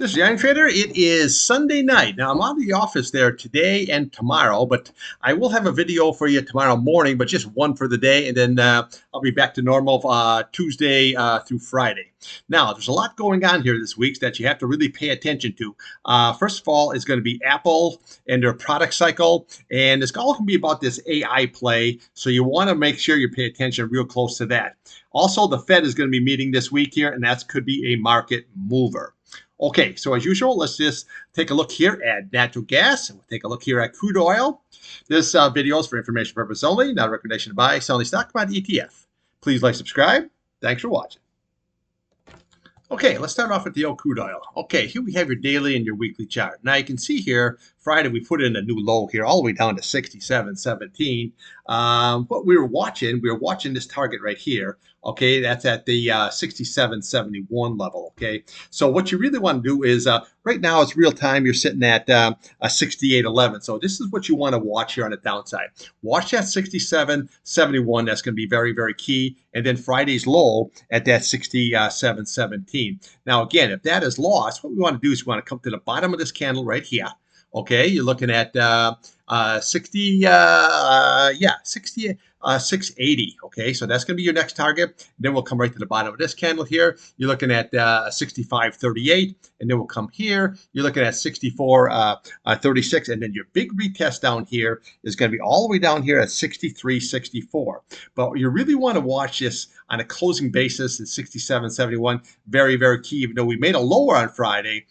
This is the Irontrader. It is Sunday night. Now, I'm out of the office there today and tomorrow, but I will have a video for you tomorrow morning, but just one for the day, and then I'll be back to normal Tuesday through Friday. Now, there's a lot going on here this week that you have to really pay attention to. First of all, is going to be Apple and their product cycle, and it's all going to be about this AI play, so you want to make sure you pay attention real close to that. Also, the Fed is going to be meeting this week here, and that could be a market mover. Okay, so as usual, let's just take a look here at natural gas, and we'll take a look here at crude oil. This video is for information purpose only, not a recommendation to buy, sell any stock, buy the ETF. Please like, subscribe. Thanks for watching. Okay, let's start off with the old crude oil. Okay, here we have your daily and your weekly chart. Now you can see here, Friday we put in a new low here, all the way down to 67.17. What we were watching this target right here. Okay, that's at the 67.71 level. Okay, so what you really want to do is right now it's real time. You're sitting at 68.11. So this is what you want to watch here on the downside. Watch that 67.71. That's going to be very, very key. And then Friday's low at that 67.17. Now again, if that is lost, what we want to do is we want to come to the bottom of this candle right here. Okay, you're looking at 680. Okay, so that's going to be your next target. Then we'll come right to the bottom of this candle here. You're looking at 65.38, and then we'll come here. You're looking at 64.36, and then your big retest down here is going to be all the way down here at 63.64. But you really want to watch this on a closing basis at 67.71. Very, very key. Even though we made a lower on Friday,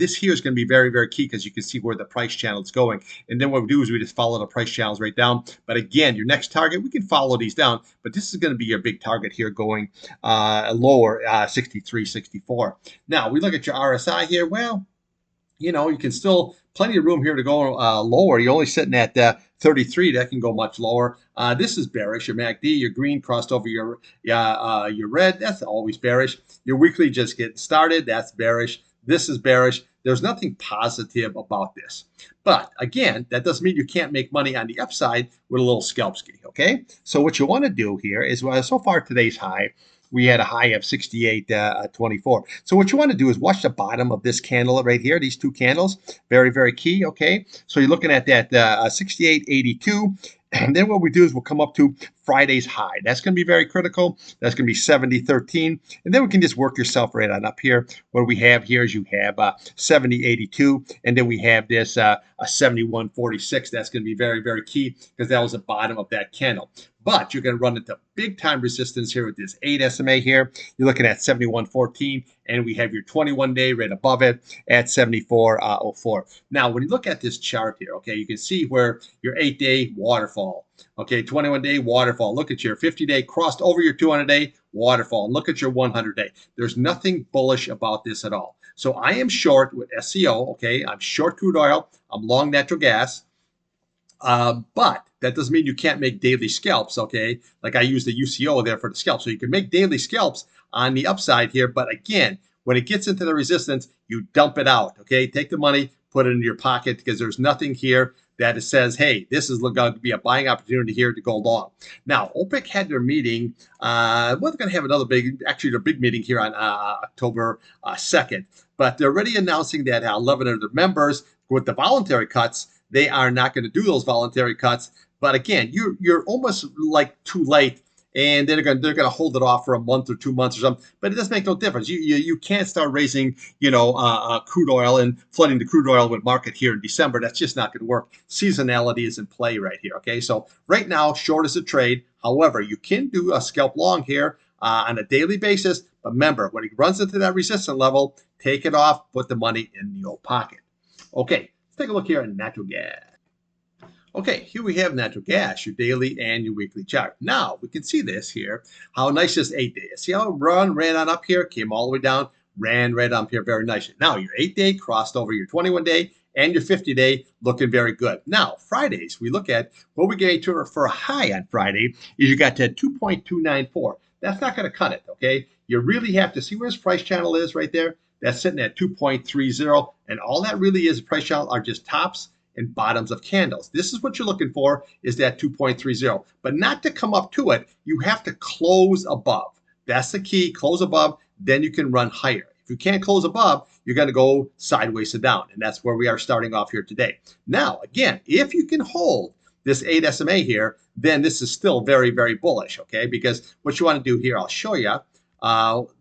this here is going to be very, very key because you can see where the price channel is going. And then what we do is we just follow the price channels right down. But again, your next target, we can follow these down, but this is going to be your big target here going lower, 63.64. Now we look at your RSI here. Well, you know, you can still plenty of room here to go lower. You're only sitting at 33. That can go much lower. This is bearish. Your MACD, your green crossed over your red. That's always bearish. Your weekly just getting started. That's bearish. This is bearish. There's nothing positive about this. But again, that doesn't mean you can't make money on the upside with a little scalp ski, okay? So what you want to do here is, well, so far today's high, we had a high of 68.24. So what you want to do is watch the bottom of this candle right here, these two candles. Very, very key, okay? So you're looking at that 68.82. And then what we do is we'll come up to Friday's high. That's going to be very critical. That's going to be 70.13. And then we can just work yourself right on up here. What we have here is you have 70.82. And then we have this 71.46. That's going to be very, very key because that was the bottom of that candle. But you're going to run into big time resistance here with this 8 SMA here. You're looking at 71.14. And we have your 21-day right above it at 74.04. Now, when you look at this chart here, okay, you can see where your 8-day waterfall, okay, 21-day waterfall. Look at your 50-day crossed over your 200-day waterfall. And look at your 100-day. There's nothing bullish about this at all. So I am short with SCO, okay? I'm short crude oil. I'm long natural gas. But that doesn't mean you can't make daily scalps, okay? Like I use the UCO there for the scalp. So you can make daily scalps on the upside here. But again, when it gets into the resistance, you dump it out, okay? Take the money, put it in your pocket because there's nothing here that says, hey, this is going to be a buying opportunity here to go long. Now, OPEC had their meeting. We're going to have another their big meeting here on October 2nd. But they're already announcing that 11 of their members with the voluntary cuts, they are not going to do those voluntary cuts. But again, you're almost like too late. And they're going to hold it off for a month or 2 months or something, but it doesn't make no difference. You can't start raising crude oil and flooding the crude oil with market here in December. That's just not going to work. Seasonality is in play right here. Okay, so right now short is a trade. However, you can do a scalp long here on a daily basis. But remember, when it runs into that resistance level, take it off, put the money in your pocket. Okay, let's take a look here at natural gas. Okay, here we have natural gas, your daily and your weekly chart. Now, we can see this here, how nice this 8-day is. See how it ran on up here, came all the way down, ran right up here very nicely. Now, your 8-day crossed over your 21-day and your 50-day looking very good. Now, Fridays, we look at what we're getting to for a high on Friday is you got to 2.294. That's not going to cut it, okay? You really have to see where this price channel is right there. That's sitting at 2.30, and all that really is price channel are just tops and bottoms of candles. This is what you're looking for, is that 2.30. But not to come up to it, you have to close above. That's the key, close above, then you can run higher. If you can't close above, you're going to go sideways to down. And that's where we are starting off here today. Now, again, if you can hold this 8 SMA here, then this is still very, very bullish, okay? Because what you want to do here, I'll show you.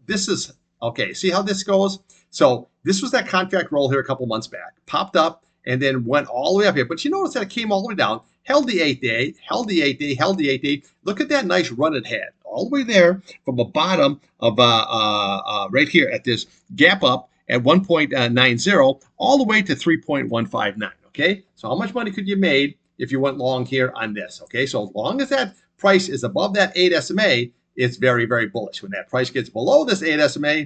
This is, okay, see how this goes? So this was that contract roll here a couple months back, popped up, and then went all the way up here. But you notice that it came all the way down, held the 8-day, held the 8-day, held the 8-day. Look at that nice run it had, all the way there from the bottom of right here at this gap up at 1.90 all the way to 3.159, okay? So how much money could you made if you went long here on this, okay? So as long as that price is above that 8 SMA, it's very, very bullish. When that price gets below this 8 SMA,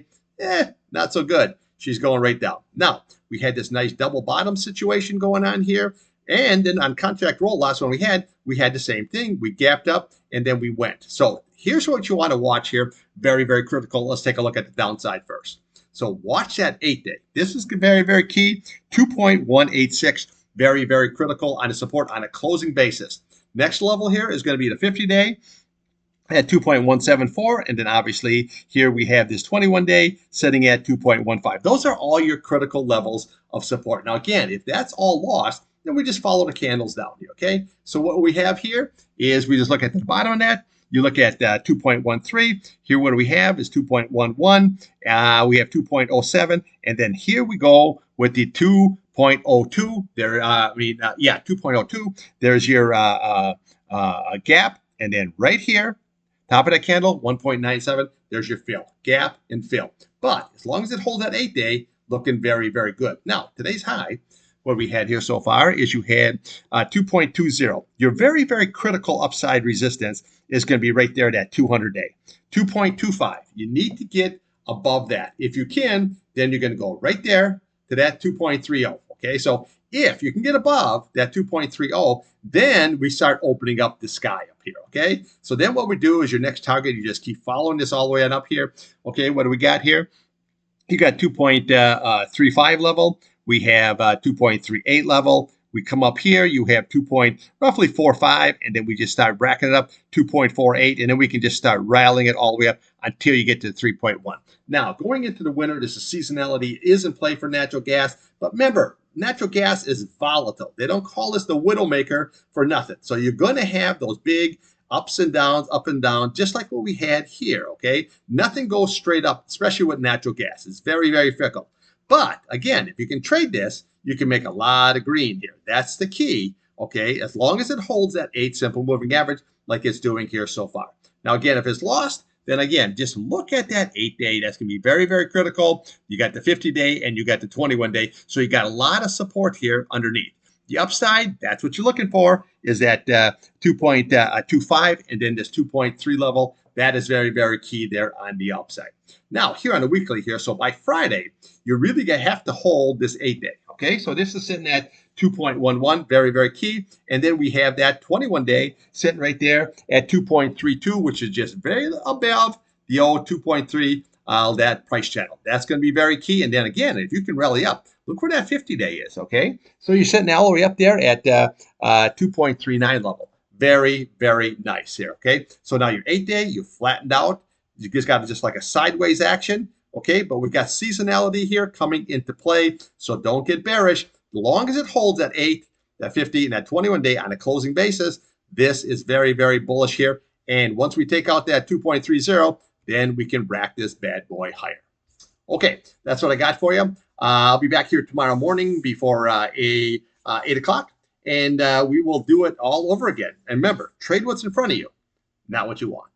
not so good. She's going right down. Now, we had this nice double bottom situation going on here. And then on contract roll, last one we had the same thing. We gapped up and then we went. So here's what you want to watch here. Very, very critical. Let's take a look at the downside first. So watch that 8-day. This is very, very key. 2.186. Very, very critical on the support on a closing basis. Next level here is going to be the 50-day at 2.174. And then obviously here we have this 21-day sitting at 2.15. Those are all your critical levels of support. Now, again, if that's all lost, then we just follow the candles down here, okay? So what we have here is we just look at the bottom of that. You look at 2.13. Here what do we have is 2.11. We have 2.07. And then here we go with the 2.02. There, 2.02. There's your gap. And then right here, top of that candle, 1.97. There's your fill. Gap and fill. But as long as it holds that 8-day, looking very, very good. Now, today's high, what we had here so far is you had 2.20. Your very, very critical upside resistance is going to be right there at that 200-day. 2.25. You need to get above that. If you can, then you're going to go right there to that 2.30. Okay, so if you can get above that 2.30, then we start opening up the sky up here, okay? So then what we do is your next target, you just keep following this all the way on up here. Okay, what do we got here? You got 2.35 level. We have 2.38 level. We come up here, you have roughly 4.5, and then we just start bracketing it up 2.48, and then we can just start rallying it all the way up until you get to 3.1. Now, going into the winter, this is seasonality is in play for natural gas, but remember, natural gas is volatile. They don't call this the widowmaker for nothing. So you're going to have those big ups and downs, up and down, just like what we had here, okay? Nothing goes straight up, especially with natural gas. It's very, very fickle. But again, if you can trade this, you can make a lot of green here. That's the key, okay? As long as it holds that 8 simple moving average like it's doing here so far. Now, again, if it's lost, then again, just look at that 8-day. That's going to be very, very critical. You got the 50-day and you got the 21-day. So you got a lot of support here underneath. The upside, that's what you're looking for, is at 2.25 and then this 2.3 level. That is very, very key there on the upside. Now, here on the weekly here, so by Friday, you're really going to have to hold this 8-day, okay? So this is sitting at 2.11, very, very key. And then we have that 21-day sitting right there at 2.32, which is just very above the old 2.3, that price channel. That's going to be very key. And then again, if you can rally up, look where that 50-day is, okay? So you're sitting all the way up there at 2.39 level. Very, very nice here, okay? So now your 8-day, you flattened out. You just got just like a sideways action, okay? But we've got seasonality here coming into play, so don't get bearish. As long as it holds at 8, that 50, and that 21-day on a closing basis, this is very, very bullish here. And once we take out that 2.30, then we can rack this bad boy higher. Okay, that's what I got for you. I'll be back here tomorrow morning before 8 o'clock, and we will do it all over again. And remember, trade what's in front of you, not what you want.